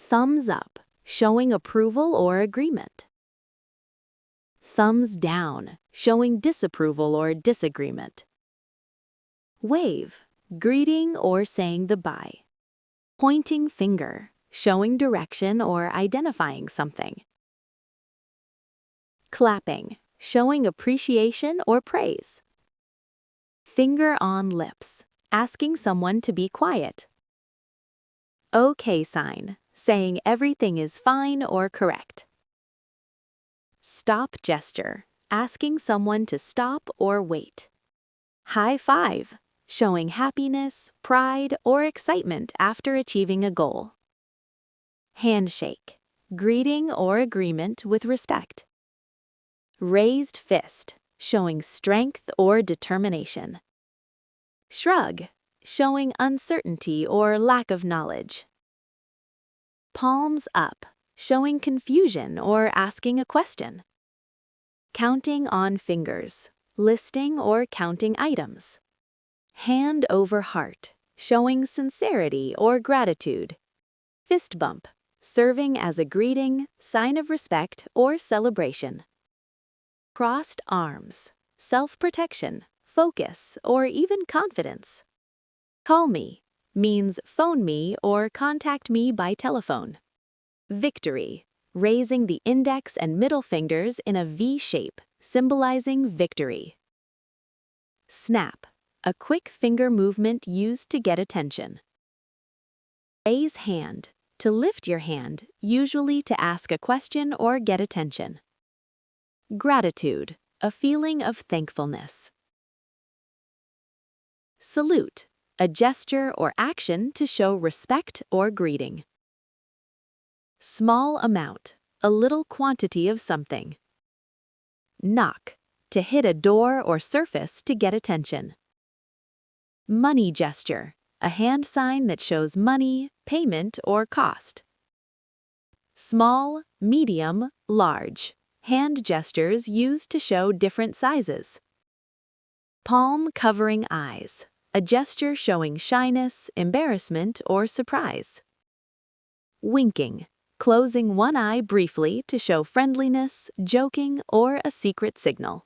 Thumbs up, showing approval or agreement. Thumbs down, showing disapproval or disagreement. Wave, greeting or saying the bye. Pointing finger, showing direction or identifying something. Clapping, showing appreciation or praise. Finger on lips, asking someone to be quiet. OK sign, saying everything is fine or correct. Stop gesture, asking someone to stop or wait. High five, showing happiness, pride, or excitement after achieving a goal. Handshake, greeting or agreement with respect. Raised fist, showing strength or determination. Shrug, showing uncertainty or lack of knowledge. Palms up, showing confusion or asking a question. Counting on fingers, listing or counting items. Hand over heart, showing sincerity or gratitude. Fist bump, serving as a greeting, sign of respect, or celebration. Crossed arms, self-protection, focus, or even confidence. Call me means phone me or contact me by telephone. Victory, raising the index and middle fingers in a V shape, symbolizing victory. Snap, a quick finger movement used to get attention. Raise hand, to lift your hand, usually to ask a question or get attention. Gratitude, a feeling of thankfulness. Salute, a gesture or action to show respect or greeting. Small amount, a little quantity of something. Knock, to hit a door or surface to get attention. Money gesture, a hand sign that shows money, payment, or cost. Small, medium, large, hand gestures used to show different sizes. Palm covering eyes, a gesture showing shyness, embarrassment, or surprise. Winking, closing one eye briefly to show friendliness, joking, or a secret signal.